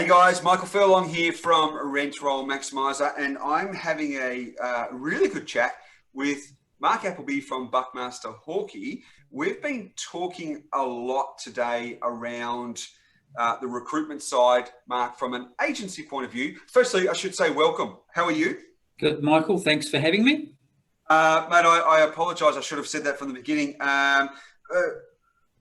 Hey guys, Michael Furlong here from Rentroll Maximiser, and I'm having a really good chat with Mark Appleby from Buckmaster Hawkey. We've been talking a lot today around the recruitment side, Mark, from an agency point of view. Firstly, I should say welcome. How are you? Good, Michael. Thanks for having me. Mate, I apologise. I should have said that from the beginning.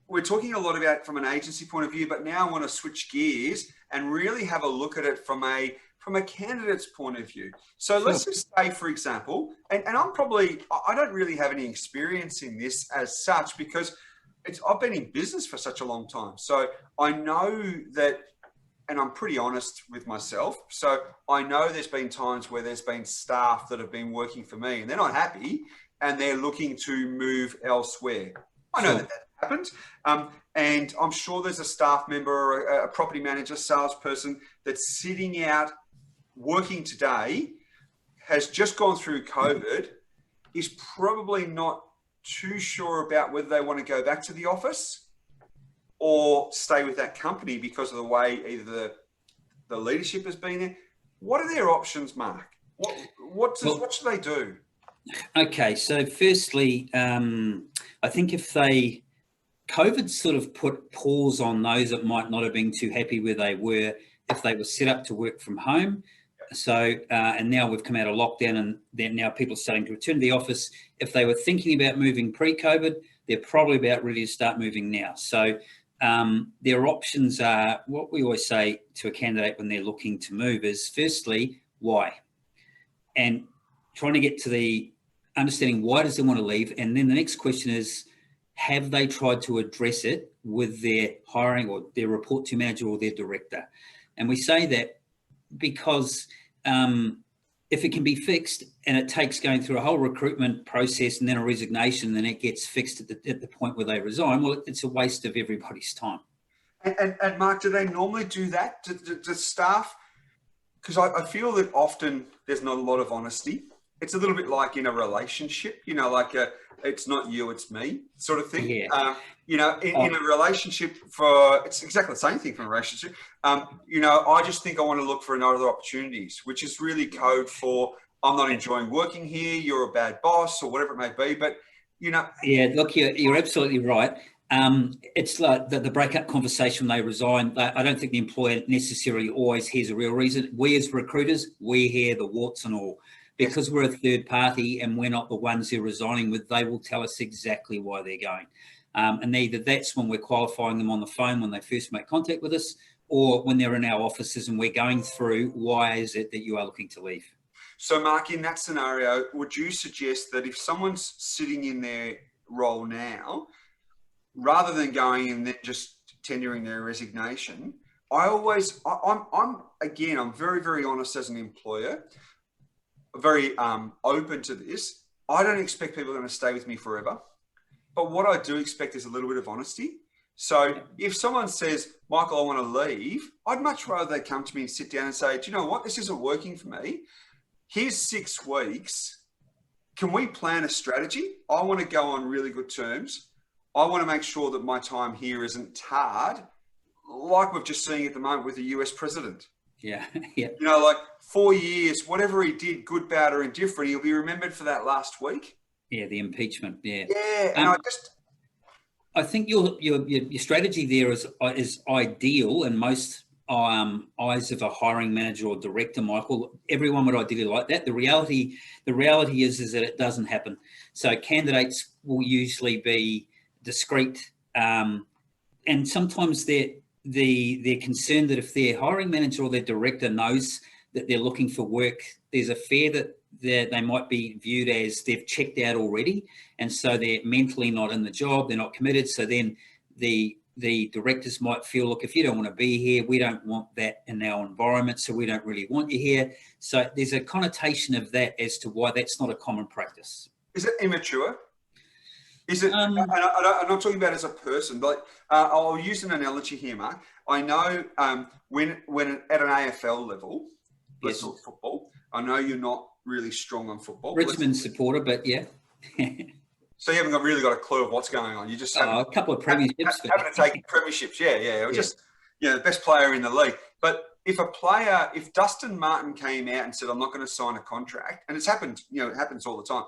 We're talking a lot about from an agency point of view, but now I want to switch gears and really have a look at it from a candidate's point of view. So let's just say, for example, and I don't really have any experience in this as such because I've been in business for such a long time. So I know that, and I'm pretty honest with myself. So I know there's been times where there's been staff that have been working for me and they're not happy and they're looking to move elsewhere. I know that happened. And I'm sure there's a staff member, a property manager, salesperson that's sitting out working today, has just gone through COVID, is probably not too sure about whether they want to go back to the office or stay with that company because of the way either the leadership has been there. What are their options, Mark? What should they do? Okay, so firstly, I think COVID sort of put pause on those that might not have been too happy where they were, if they were set up to work from home. So, and now we've come out of lockdown and then now people are starting to return to the office. If they were thinking about moving pre-COVID, they're probably about ready to start moving now. So their options are, what we always say to a candidate when they're looking to move is, firstly, why? And trying to get to the understanding why does they want to leave? And then the next question is, have they tried to address it with their hiring or their report to manager or their director? And we say that because if it can be fixed and it takes going through a whole recruitment process and then a resignation, then it gets fixed at the point where they resign, well, it's a waste of everybody's time. And Mark, do they normally do that? Do staff? Because I feel that often there's not a lot of honesty. It's a little bit like in a relationship, like it's not you, it's me sort of thing. Yeah. In a relationship it's exactly the same thing for a relationship. I just think I want to look for other opportunities, which is really code for I'm not enjoying working here, you're a bad boss or whatever it may be. But, Yeah, look, you're absolutely right. It's like the breakup conversation when they resign. I don't think the employer necessarily always hears a real reason. We as recruiters, we hear the warts and all. Because we're a third party and we're not the ones they're resigning with, they will tell us exactly why they're going. And either that's when we're qualifying them on the phone when they first make contact with us, or when they're in our offices and we're going through why is it that you are looking to leave. So Mark, in that scenario, would you suggest that if someone's sitting in their role now, rather than going and then just tendering their resignation, I'm very, very honest as an employer, very open to this. I don't expect people are going to stay with me forever, but what I do expect is a little bit of honesty. So if someone says, Michael, I want to leave, I'd much rather they come to me and sit down and say, do you know what? This isn't working for me. Here's 6 weeks. Can we plan a strategy? I want to go on really good terms. I want to make sure that my time here isn't tarred like we've just seen at the moment with the US president. Yeah. 4 years, whatever he did, good, bad, or indifferent, he'll be remembered for that last week. Yeah, the impeachment. Yeah. Yeah, and I think your strategy there is ideal in most eyes of a hiring manager or director, Michael. Everyone would ideally like that. The reality is that it doesn't happen. So candidates will usually be discreet, and sometimes they're concerned that if their hiring manager or their director knows that they're looking for work, there's a fear that they might be viewed as they've checked out already. And so they're mentally not in the job, they're not committed. So then the directors might feel, look, if you don't want to be here, we don't want that in our environment, so we don't really want you here. So there's a connotation of that as to why that's not a common practice. Is it immature? Is it? I'm not talking about as a person, but I'll use an analogy here, Mark. I know when at an AFL level, let's talk football. I know you're not really strong on football. Richmond supporter, but yeah. So you haven't really got a clue of what's going on. You just a couple of premierships. Having to take premierships, yeah. Just the best player in the league. But if Dustin Martin came out and said, I'm not going to sign a contract, and it's happened, it happens all the time.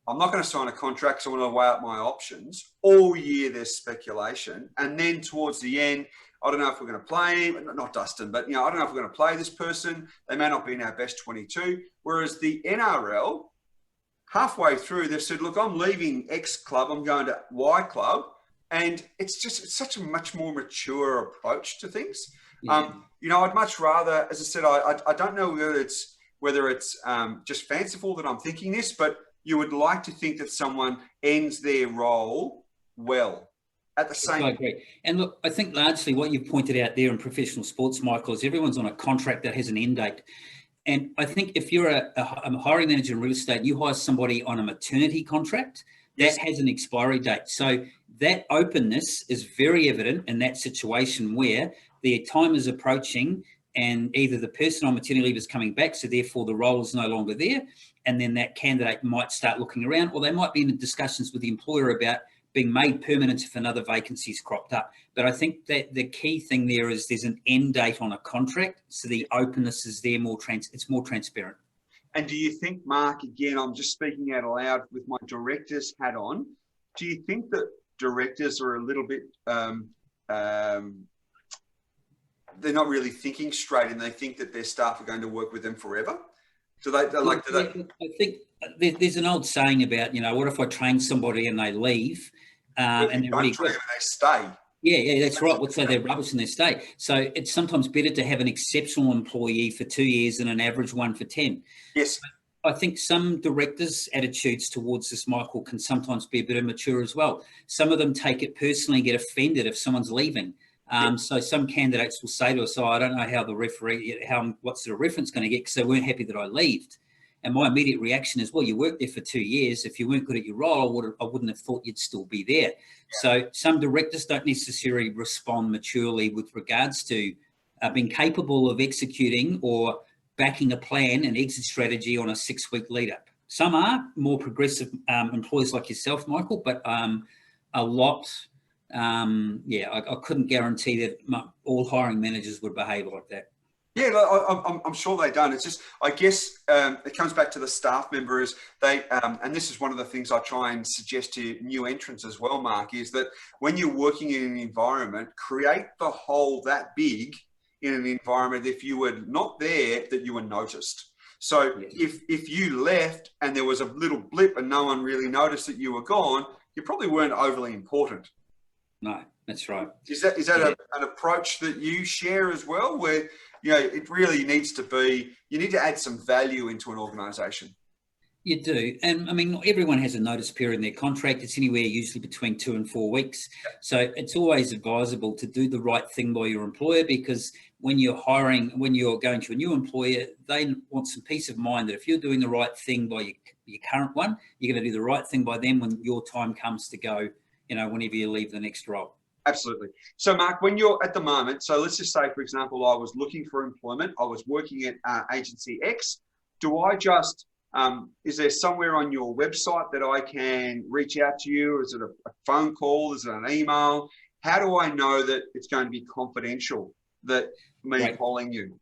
I'm not going to sign a contract because I want to weigh up my options. All year there's speculation. And then towards the end, I don't know if we're going to play, not Dustin, but, I don't know if we're going to play this person. They may not be in our best 22. Whereas the NRL, halfway through, they've said, look, I'm leaving X club. I'm going to Y club. And it's such a much more mature approach to things. Yeah. I'd much rather, as I said, I don't know whether it's just fanciful that I'm thinking this, but you would like to think that someone ends their role well at the same. I agree. And look, I think largely what you've pointed out there in professional sports, Michael, is everyone's on a contract that has an end date. And I think if you're a hiring manager in real estate, you hire somebody on a maternity contract, that has an expiry date. So that openness is very evident in that situation where the time is approaching and either the person on maternity leave is coming back, so therefore the role is no longer there, and then that candidate might start looking around, or they might be in discussions with the employer about being made permanent if another vacancy's cropped up. But I think that the key thing there is there's an end date on a contract, so the openness is there, it's more transparent. And do you think, Mark, again, I'm just speaking out loud with my director's hat on, do you think that directors are a little bit, they're not really thinking straight and they think that their staff are going to work with them forever? I think there's an old saying about, what if I train somebody and they leave and they're really good? They stay. Yeah, that's right. Let's say they're rubbish and they stay. So it's sometimes better to have an exceptional employee for 2 years than an average one for 10. Yes. I think some directors' attitudes towards this, Michael, can sometimes be a bit immature as well. Some of them take it personally and get offended if someone's leaving. So some candidates will say to us, I don't know how what's the reference going to get because they weren't happy that I left. And my immediate reaction is, well, you worked there for 2 years. If you weren't good at your role, I wouldn't have thought you'd still be there. Yeah. So some directors don't necessarily respond maturely with regards to being capable of executing or backing a plan and exit strategy on a 6-week lead up. Some are more progressive employees like yourself, Michael, but a lot, I couldn't guarantee that all hiring managers would behave like that. Yeah, I'm sure they don't. It's just, I guess it comes back to the staff members. And this is one of the things I try and suggest to new entrants as well, Mark, is that when you're working in an environment, create the hole that big in an environment if you were not there, that you were noticed. So if you left and there was a little blip and no one really noticed that you were gone, you probably weren't overly important. No, that's right. Is that an approach that you share as well, where it really needs to be, you need to add some value into an organisation? You do. And I mean, everyone has a notice period in their contract. It's anywhere usually between 2 and 4 weeks. So it's always advisable to do the right thing by your employer, because when you're going to a new employer, they want some peace of mind that if you're doing the right thing by your current one, you're going to do the right thing by them when your time comes to go, whenever you leave the next role. Absolutely. So, Mark, when you're at the moment, so let's just say, for example, I was looking for employment. I was working at agency X. Do I just, is there somewhere on your website that I can reach out to you? Is it a phone call? Is it an email? How do I know that it's going to be confidential, that me calling you?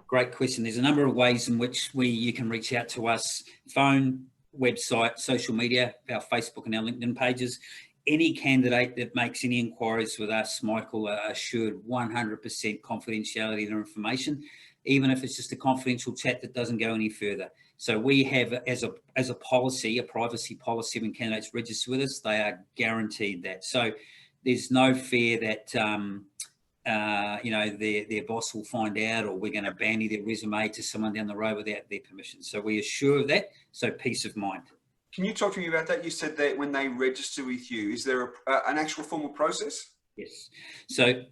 Great question. There's a number of ways in which you can reach out to us: phone, website, social media, our Facebook and our LinkedIn pages. Any candidate that makes any inquiries with us, Michael, are assured 100% confidentiality of their information, even if it's just a confidential chat that doesn't go any further. So we have, as a policy, a privacy policy, when candidates register with us, they are guaranteed that. So there's no fear that their boss will find out, or we're going to bandy their resume to someone down the road without their permission. So we assure of that. So peace of mind. Can you talk to me about that? You said that when they register with you, is there an actual formal process? Yes. So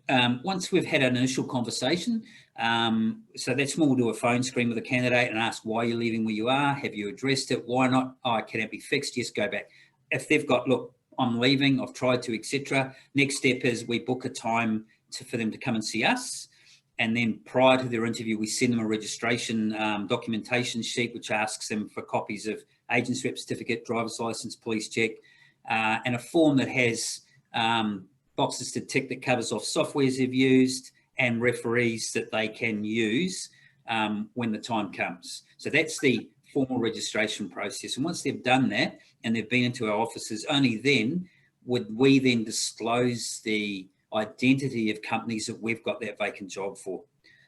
once we've had an initial conversation, so that's when we'll do a phone screen with a candidate and ask why you're leaving where you are. Have you addressed it? Why not? Oh, can it be fixed? Yes, go back. If they've got, look, I'm leaving, I've tried to, etc. Next step is we book a time for them to come and see us. And then prior to their interview, we send them a registration documentation sheet, which asks them for copies of agent's rep certificate, driver's license, police check, and a form that has boxes to tick that covers off softwares they've used, and referees that they can use when the time comes. So that's the formal registration process. And once they've done that and they've been into our offices, only then would we then disclose the identity of companies that we've got that vacant job for.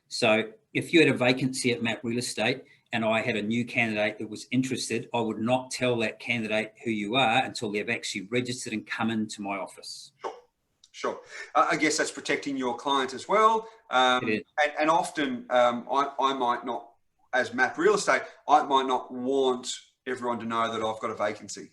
So if you had a vacancy at Map Real Estate and I had a new candidate that was interested, I would not tell that candidate who you are until they've actually registered and come into my office. Sure. I guess that's protecting your client as well. And often I might not, as Map Real Estate, I might not want everyone to know that I've got a vacancy.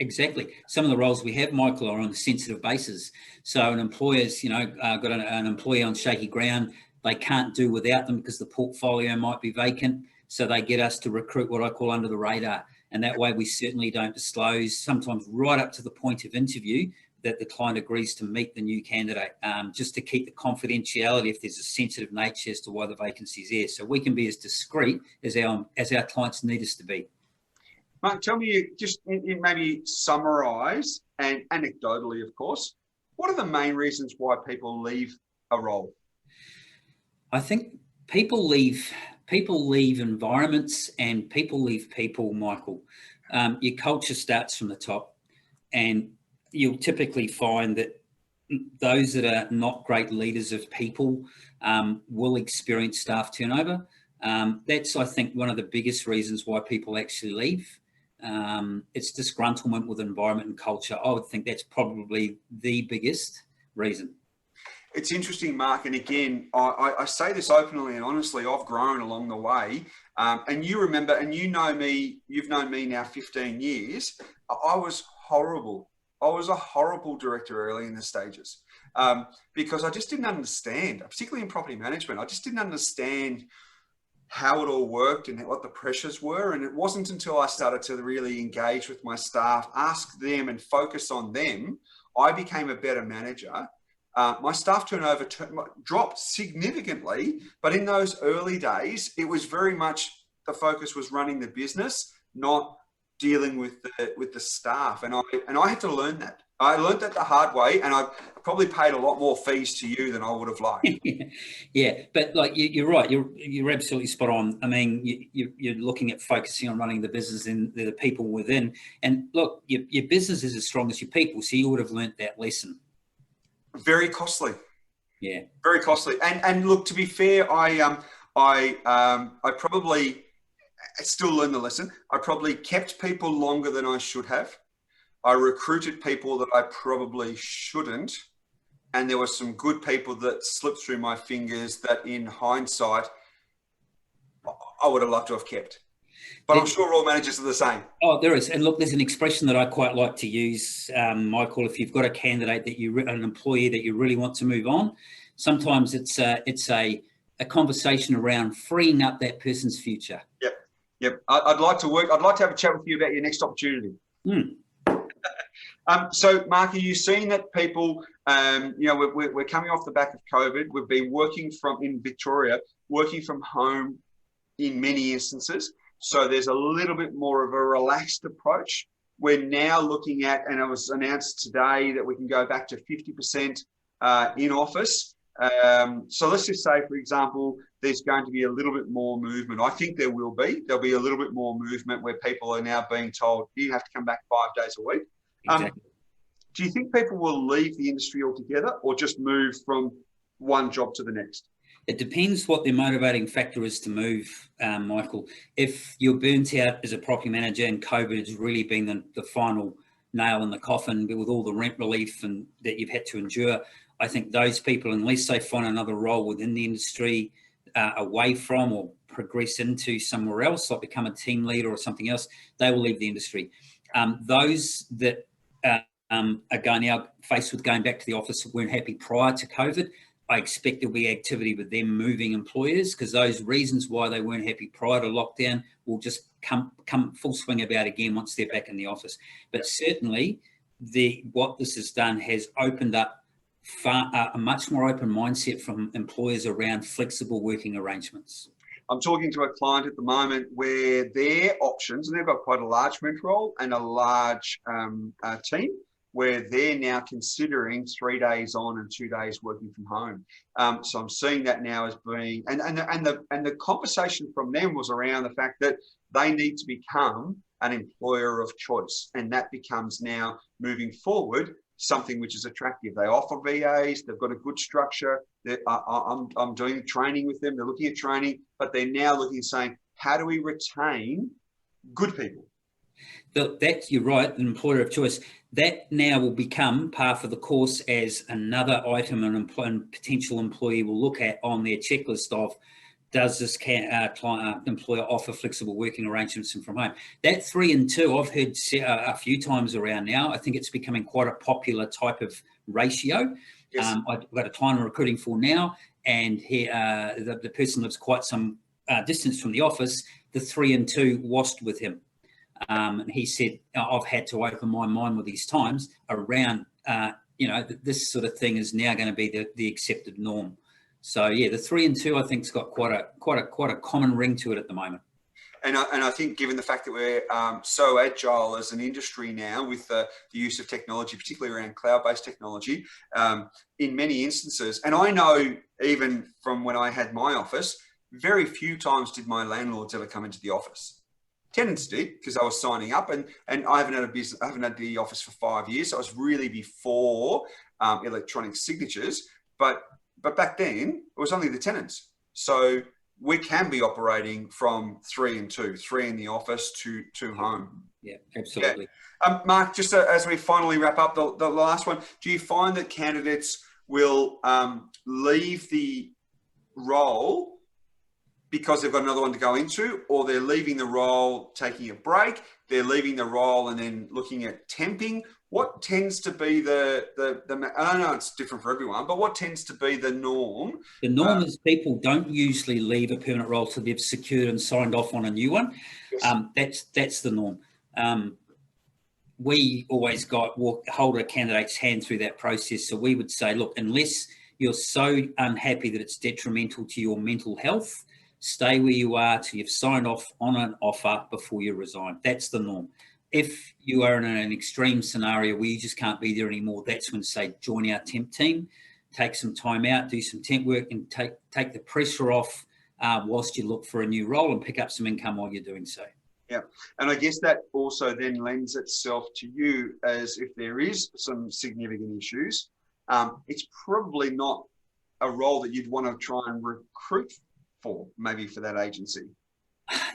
Exactly. Some of the roles we have, Michael, are on a sensitive basis. So an employer's, got an employee on shaky ground. They can't do without them because the portfolio might be vacant. So they get us to recruit what I call under the radar. And that way we certainly don't disclose, sometimes right up to the point of interview, that the client agrees to meet the new candidate, just to keep the confidentiality if there's a sensitive nature as to why the vacancy is there. So we can be as discreet as our clients need us to be. Mark, tell me, just maybe summarise, and anecdotally, of course, what are the main reasons why people leave a role? I think people leave environments and people leave people, Michael. Your culture starts from the top, and you'll typically find that those that are not great leaders of people will experience staff turnover. That's, I think, one of the biggest reasons why people actually leave. It's disgruntlement with environment and culture. I would think that's probably the biggest reason. It's interesting, Mark, and again, I say this openly and honestly, I've grown along the way. And you remember, and you know me, you've known me now 15 years. I was horrible. I was a horrible director early in the stages because I just didn't understand, particularly in property management. I just didn't understand how it all worked and what the pressures were. And it wasn't until I started to really engage with my staff, ask them and focus on them, I became a better manager. My staff turnover dropped significantly, but in those early days, it was very much the focus was running the business, not dealing with the staff. And I had to learn that. I learned that the hard way, and I probably paid a lot more fees to you than I would have liked. Yeah, but like you're right. You're absolutely spot on. I mean, you're looking at focusing on running the business and the people within. And look, your business is as strong as your people, so you would have learnt that lesson. Very costly. Yeah, very costly. And look, to be fair, I probably still learned the lesson. I probably kept people longer than I should have. I recruited people that I probably shouldn't. And there were some good people that slipped through my fingers that in hindsight, I would have loved to have kept. But I'm sure all managers are the same. Oh, there is. And look, there's an expression that I quite like to use, Michael. If you've got a candidate an employee that you really want to move on, sometimes it's a conversation around freeing up that person's future. Yep. I'd like to have a chat with you about your next opportunity. So, Mark, are you seeing that people, we're coming off the back of COVID. We've been in Victoria, working from home in many instances. So there's a little bit more of a relaxed approach. We're now looking at, and it was announced today, that we can go back to 50% in office. So let's just say, for example, there's going to be a little bit more movement. I think there'll be a little bit more movement where people are now being told, you have to come back 5 days a week. Exactly. Do you think people will leave the industry altogether or just move from one job to the next? It depends what their motivating factor is to move, Michael. If you're burnt out as a property manager and COVID has really been the final nail in the coffin with all the rent relief and that you've had to endure, I think those people, unless they find another role within the industry away from or progress into somewhere else, like become a team leader or something else, they will leave the industry. Those that are now faced with going back to the office that weren't happy prior to COVID, I expect there'll be activity with them moving employers, because those reasons why they weren't happy prior to lockdown will just come full swing about again once they're back in the office. But certainly what this has done has opened up a much more open mindset from employers around flexible working arrangements. I'm talking to a client at the moment where their options, and they've got quite a large rent roll and a large team, where they're now considering 3 days on and 2 days working from home. So I'm seeing that now as being, and the conversation from them was around the fact that they need to become an employer of choice, and that becomes now moving forward something which is attractive. They offer VAs, they've got a good structure. I'm doing training with them. They're looking at training, but they're now looking and saying, how do we retain good people? That you're right, an employer of choice. That now will become part of the course as another item an potential employee will look at on their checklist of, does this employer offer flexible working arrangements from home? That 3 and 2, I've heard a few times around now. I think it's becoming quite a popular type of ratio. Yes. I've got a client I'm recruiting for now, and the person lives quite some distance from the office. The 3 and 2 washed with him. And he said, I've had to open my mind with these times around, this sort of thing is now going to be the accepted norm. So yeah, the 3 and 2, I think, has got quite a common ring to it at the moment. And I think, given the fact that we're so agile as an industry now with the use of technology, particularly around cloud-based technology, in many instances, and I know even from when I had my office, very few times did my landlords ever come into the office. Tenants did, because I was signing up, and I haven't had I haven't had the office for 5 years, so it was really before electronic signatures. But back then, it was only the tenants. So we can be operating from 3 and 2, 3 in the office, to home. Yeah, absolutely. Yeah. Mark, just as we finally wrap up the last one, do you find that candidates will leave the role because they've got another one to go into, or they're leaving the role, taking a break, they're leaving the role and then looking at temping? What tends to be the I don't know, it's different for everyone, but what tends to be the norm? The norm is people don't usually leave a permanent role till they've secured and signed off on a new one. Yes. That's the norm. We always hold a candidate's hand through that process. So we would say, look, unless you're so unhappy that it's detrimental to your mental health, stay where you are till you've signed off on an offer before you resign. That's the norm. If you are in an extreme scenario where you just can't be there anymore, that's when, say, join our temp team, take some time out, do some temp work, and take the pressure off whilst you look for a new role and pick up some income while you're doing so. Yeah, and I guess that also then lends itself to you, as if there is some significant issues, it's probably not a role that you'd want to try and recruit for, maybe for that agency.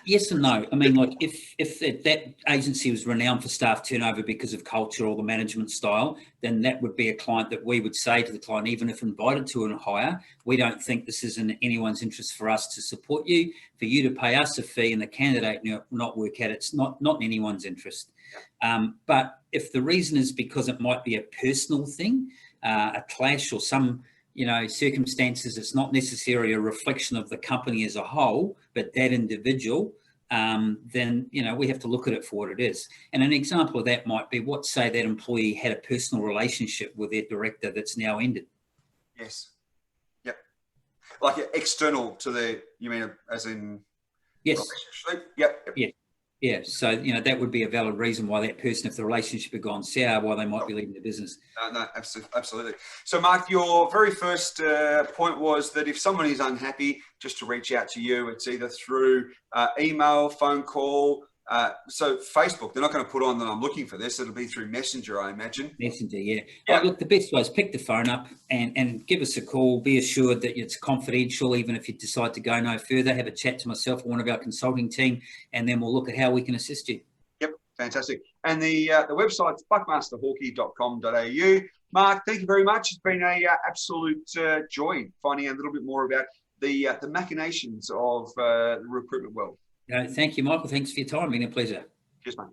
Yes and no. I mean, like if that agency was renowned for staff turnover because of culture or the management style, then that would be a client that we would say to the client, even if invited to a hire, we don't think this is in anyone's interest for us to support you, for you to pay us a fee and the candidate not work out. It's not in anyone's interest. But if the reason is because it might be a personal thing, a clash or some circumstances, it's not necessarily a reflection of the company as a whole, but that individual, then, we have to look at it for what it is. And an example of that might be, say that employee had a personal relationship with their director that's now ended. Yes. Yep. Like external to you mean as in? Yes. Relationship? Yep. Yeah. Yeah, so that would be a valid reason why that person, if the relationship had gone sour, why they might be leaving the business. No, absolutely. So, Mark, your very first point was that if someone is unhappy, just to reach out to you. It's either through email, phone call. So Facebook, they're not going to put on that I'm looking for this. It'll be through Messenger, I imagine. Messenger, yeah. Look, the best way is pick the phone up and give us a call. Be assured that it's confidential, even if you decide to go no further. Have a chat to myself or one of our consulting team, and then we'll look at how we can assist you. Yep, fantastic. And the website's buckmasterhawkey.com.au. Mark, thank you very much. It's been a absolute joy finding out a little bit more about the machinations of the recruitment world. Thank you, Michael. Thanks for your time. It's been a pleasure. Cheers, mate.